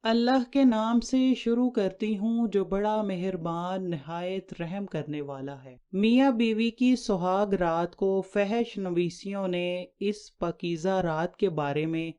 اللہ کے نام سے شروع کرتی ہوں جو بڑا مہربان نہایت رحم کرنے والا ہے۔ میاں بیوی کی سہاگ رات کو فحش نویسیوں نے اس پاکیزہ رات کے بارے میں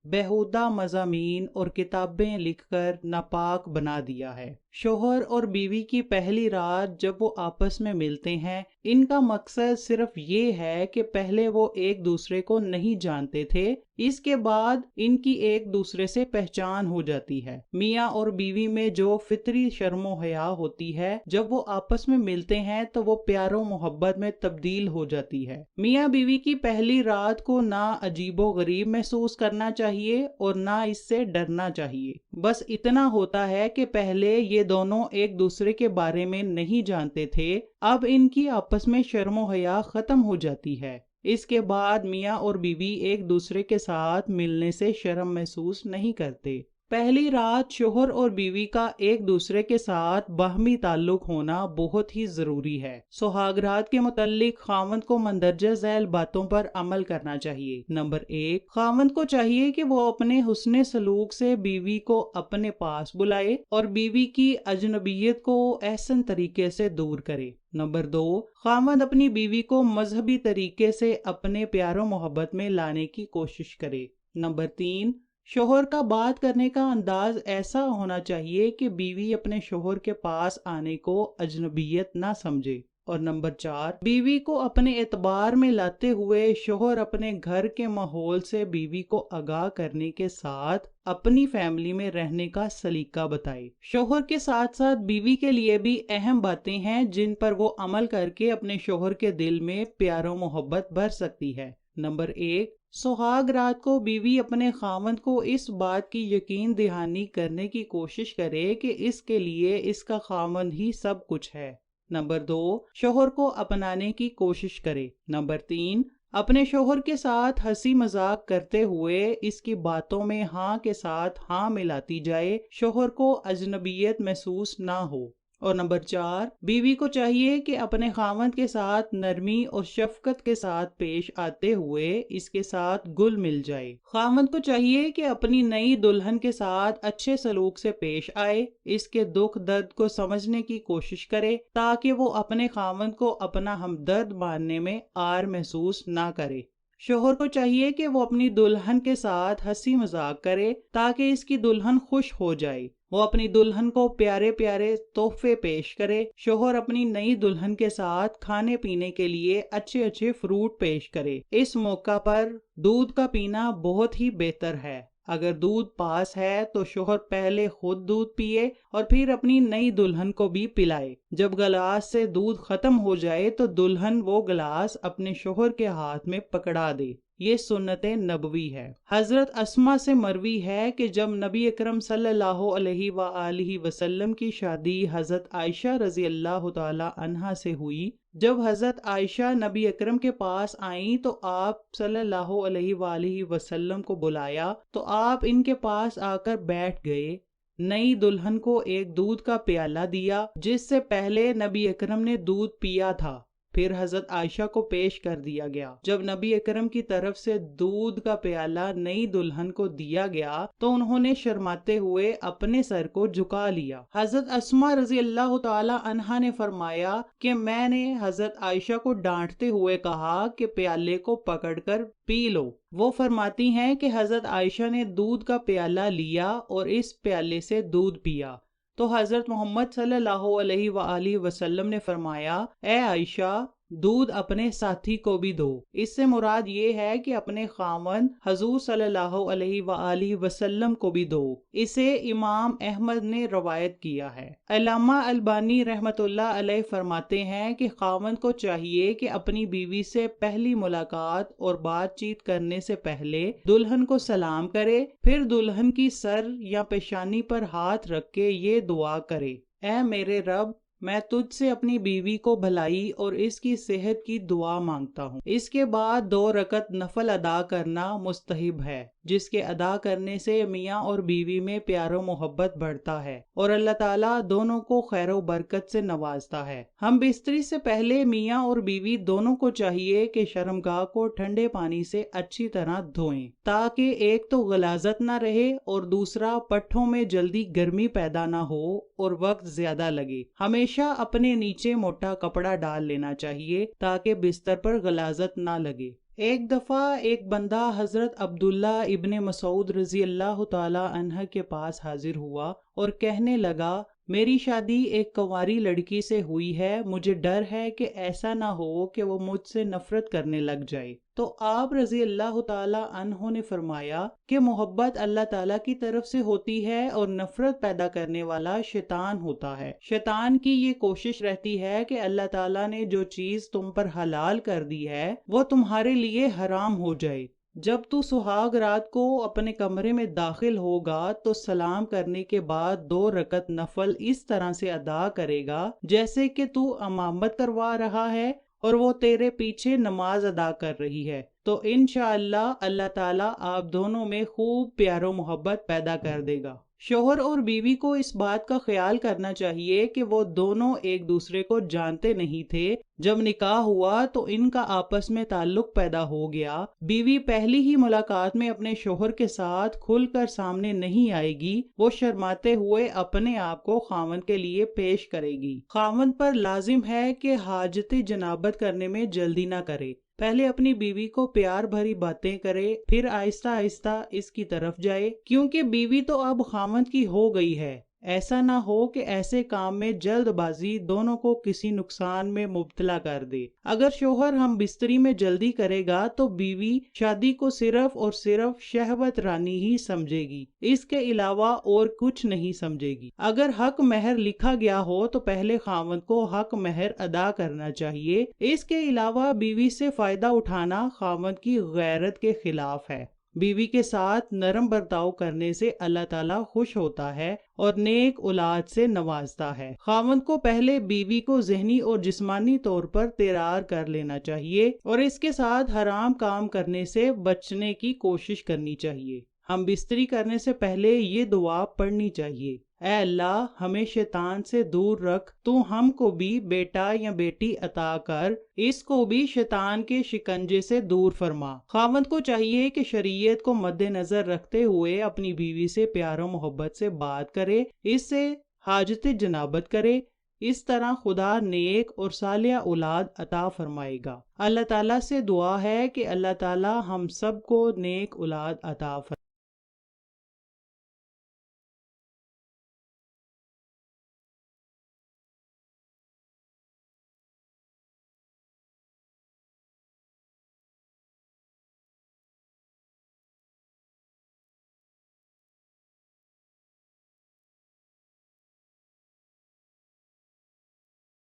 بیہودہ مضامین اور کتابیں لکھ کر ناپاک بنا دیا ہے۔ شوہر اور بیوی کی پہلی رات جب وہ آپس میں ملتے ہیں، ان کا مقصد صرف یہ ہے کہ پہلے وہ ایک دوسرے کو نہیں جانتے تھے، اس کے بعد ان کی ایک دوسرے سے پہچان ہو جاتی ہے۔ میاں اور بیوی میں جو فطری شرم و حیا ہوتی ہے، جب وہ آپس میں ملتے ہیں تو وہ پیار و محبت میں تبدیل ہو جاتی ہے۔ میاں بیوی کی پہلی رات کو نہ عجیب و غریب محسوس کرنا چاہیے اور نہ اس سے ڈرنا چاہیے۔ بس اتنا ہوتا ہے کہ پہلے یہ دونوں ایک دوسرے کے بارے میں نہیں جانتے تھے، اب ان کی آپس میں شرم و حیا ختم ہو جاتی ہے۔ اس کے بعد میاں اور بیوی ایک دوسرے کے ساتھ ملنے سے شرم محسوس نہیں کرتے۔ پہلی رات شوہر اور بیوی کا ایک دوسرے کے ساتھ باہمی تعلق ہونا بہت ہی ضروری ہے۔ سہاگ رات کے متعلق خاوند کو مندرجہ ذیل باتوں پر عمل کرنا چاہیے۔ نمبر 1، خاوند کو چاہیے کہ وہ اپنے حسن سلوک سے بیوی کو اپنے پاس بلائے اور بیوی کی اجنبیت کو احسن طریقے سے دور کرے۔ نمبر 2، خاوند اپنی بیوی کو مذہبی طریقے سے اپنے پیار و محبت میں لانے کی کوشش کرے۔ نمبر 3، شوہر کا بات کرنے کا انداز ایسا ہونا چاہیے کہ بیوی اپنے شوہر کے پاس آنے کو اجنبیت نہ سمجھے۔ اور نمبر 4، بیوی کو اپنے اعتبار میں لاتے ہوئے شوہر اپنے گھر کے ماحول سے بیوی کو آگاہ کرنے کے ساتھ اپنی فیملی میں رہنے کا سلیقہ بتائے۔ شوہر کے ساتھ ساتھ بیوی کے لیے بھی اہم باتیں ہیں جن پر وہ عمل کر کے اپنے شوہر کے دل میں پیار و محبت بھر سکتی ہے۔ نمبر 1، سہاگ رات کو بیوی اپنے خاوند کو اس بات کی یقین دہانی کرنے کی کوشش کرے کہ اس کے لیے اس کا خاوند ہی سب کچھ ہے۔ نمبر 2، شوہر کو اپنانے کی کوشش کرے۔ نمبر 3، اپنے شوہر کے ساتھ ہنسی مذاق کرتے ہوئے اس کی باتوں میں ہاں کے ساتھ ہاں ملاتی جائے، شوہر کو اجنبیت محسوس نہ ہو۔ اور نمبر 4، بیوی کو چاہیے کہ اپنے خاوند کے ساتھ نرمی اور شفقت کے ساتھ پیش آتے ہوئے اس کے ساتھ گل مل جائے۔ خاوند کو چاہیے کہ اپنی نئی دلہن کے ساتھ اچھے سلوک سے پیش آئے، اس کے دکھ درد کو سمجھنے کی کوشش کرے تاکہ وہ اپنے خاوند کو اپنا ہمدرد ماننے میں عار محسوس نہ کرے۔ شوہر کو چاہیے کہ وہ اپنی دلہن کے ساتھ ہنسی مذاق کرے تاکہ اس کی دلہن خوش ہو جائے۔ وہ اپنی دلہن کو پیارے پیارے تحفے پیش کرے۔ شوہر اپنی نئی دلہن کے ساتھ کھانے پینے کے لیے اچھے اچھے فروٹ پیش کرے۔ اس موقع پر دودھ کا پینا بہت ہی بہتر ہے۔ اگر دودھ پاس ہے تو شوہر پہلے خود دودھ پیے اور پھر اپنی نئی دلہن کو بھی پلائے۔ جب گلاس سے دودھ ختم ہو جائے تو دلہن وہ گلاس اپنے شوہر کے ہاتھ میں پکڑا دے۔ یہ سنت نبوی ہے۔ حضرت اسماء سے مروی ہے کہ جب نبی اکرم صلی اللہ علیہ وآلہ وسلم کی شادی حضرت عائشہ رضی اللہ تعالی عنہا سے ہوئی، جب حضرت عائشہ نبی اکرم کے پاس آئیں تو آپ صلی اللہ علیہ وآلہ وسلم کو بلایا تو آپ ان کے پاس آ کر بیٹھ گئے۔ نئی دلہن کو ایک دودھ کا پیالہ دیا جس سے پہلے نبی اکرم نے دودھ پیا تھا، پھر حضرت عائشہ کو پیش کر دیا گیا۔ جب نبی اکرم کی طرف سے دودھ کا پیالہ نئی دلہن کو دیا گیا تو انہوں نے شرماتے ہوئے اپنے سر کو جھکا لیا۔ حضرت اسماء رضی اللہ تعالی عنہا نے فرمایا کہ میں نے حضرت عائشہ کو ڈانٹتے ہوئے کہا کہ پیالے کو پکڑ کر پی لو۔ وہ فرماتی ہیں کہ حضرت عائشہ نے دودھ کا پیالہ لیا اور اس پیالے سے دودھ پیا تو حضرت محمد صلی اللہ علیہ وآلہ وسلم نے فرمایا، اے عائشہ، دودھ اپنے ساتھی کو بھی دو۔ اس سے مراد یہ ہے کہ اپنے خاوند حضور صلی اللہ علیہ وآلہ وسلم کو بھی دو۔ اسے امام احمد نے روایت کیا ہے۔ علامہ البانی رحمۃ اللہ علیہ فرماتے ہیں کہ خاوند کو چاہیے کہ اپنی بیوی سے پہلی ملاقات اور بات چیت کرنے سے پہلے دلہن کو سلام کرے، پھر دلہن کی سر یا پیشانی پر ہاتھ رکھ کے یہ دعا کرے، اے میرے رب، میں تجھ سے اپنی بیوی کو بھلائی اور اس کی صحت کی دعا مانگتا ہوں۔ اس کے بعد 2 رکعت نفل ادا کرنا مستحب ہے۔ جس کے ادا کرنے سے میاں اور بیوی میں پیار و محبت بڑھتا ہے اور اللہ تعالیٰ دونوں کو خیر و برکت سے نوازتا ہے۔ ہم بستری سے پہلے میاں اور بیوی دونوں کو چاہیے کہ شرمگاہ کو ٹھنڈے پانی سے اچھی طرح دھوئیں تاکہ ایک تو غلاظت نہ رہے اور دوسرا پٹھوں میں جلدی گرمی پیدا نہ ہو اور وقت زیادہ لگے۔ ہمیشہ اپنے نیچے موٹا کپڑا ڈال لینا چاہیے تاکہ بستر پر غلاظت نہ لگے۔ ایک دفعہ ایک بندہ حضرت عبداللہ ابن مسعود رضی اللہ تعالی عنہ کے پاس حاضر ہوا اور کہنے لگا، میری شادی ایک کنواری لڑکی سے ہوئی ہے، مجھے ڈر ہے کہ ایسا نہ ہو کہ وہ مجھ سے نفرت کرنے لگ جائے۔ تو آپ رضی اللہ تعالی عنہ نے فرمایا کہ محبت اللہ تعالیٰ کی طرف سے ہوتی ہے اور نفرت پیدا کرنے والا شیطان ہوتا ہے۔ شیطان کی یہ کوشش رہتی ہے کہ اللہ تعالیٰ نے جو چیز تم پر حلال کر دی ہے وہ تمہارے لیے حرام ہو جائے۔ جب تو سہاگ رات کو اپنے کمرے میں داخل ہوگا تو سلام کرنے کے بعد 2 رکعت نفل اس طرح سے ادا کرے گا جیسے کہ تو امامت کروا رہا ہے اور وہ تیرے پیچھے نماز ادا کر رہی ہے، تو انشاءاللہ اللہ تعالیٰ آپ دونوں میں خوب پیار و محبت پیدا کر دے گا۔ شوہر اور بیوی کو اس بات کا خیال کرنا چاہیے کہ وہ دونوں ایک دوسرے کو جانتے نہیں تھے۔ جب نکاح ہوا تو ان کا آپس میں تعلق پیدا ہو گیا۔ بیوی پہلی ہی ملاقات میں اپنے شوہر کے ساتھ کھل کر سامنے نہیں آئے گی، وہ شرماتے ہوئے اپنے آپ کو خاوند کے لیے پیش کرے گی۔ خاوند پر لازم ہے کہ حاجت جنابت کرنے میں جلدی نہ کرے، پہلے اپنی بیوی کو پیار بھری باتیں کرے، پھر آہستہ آہستہ اس کی طرف جائے، کیونکہ بیوی تو اب خاوند کی ہو گئی ہے۔ ایسا نہ ہو کہ ایسے کام میں جلد بازی دونوں کو کسی نقصان میں مبتلا کر دے۔ اگر شوہر ہم بستری میں جلدی کرے گا تو بیوی شادی کو صرف اور صرف شہوت رانی ہی سمجھے گی، اس کے علاوہ اور کچھ نہیں سمجھے گی۔ اگر حق مہر لکھا گیا ہو تو پہلے خاوند کو حق مہر ادا کرنا چاہیے۔ اس کے علاوہ بیوی سے فائدہ اٹھانا خاوند کی غیرت کے خلاف ہے۔ بیوی کے ساتھ نرم برتاؤ کرنے سے اللہ تعالیٰ خوش ہوتا ہے اور نیک اولاد سے نوازتا ہے۔ خاوند کو پہلے بیوی کو ذہنی اور جسمانی طور پر تیار کر لینا چاہیے اور اس کے ساتھ حرام کام کرنے سے بچنے کی کوشش کرنی چاہیے۔ ہم بستری کرنے سے پہلے یہ دعا پڑھنی چاہیے، اے اللہ ہمیں شیطان سے دور رکھ، تو ہم کو بھی بیٹا یا بیٹی عطا کر، اس کو بھی شیطان کے شکنجے سے دور فرما۔ خاوند کو چاہیے کہ شریعت کو مد نظر رکھتے ہوئے اپنی بیوی سے پیار و محبت سے بات کرے، اس سے حاجت جنابت کرے، اس طرح خدا نیک اور صالح اولاد عطا فرمائے گا۔ اللہ تعالیٰ سے دعا ہے کہ اللہ تعالیٰ ہم سب کو نیک اولاد عطا فرمائے۔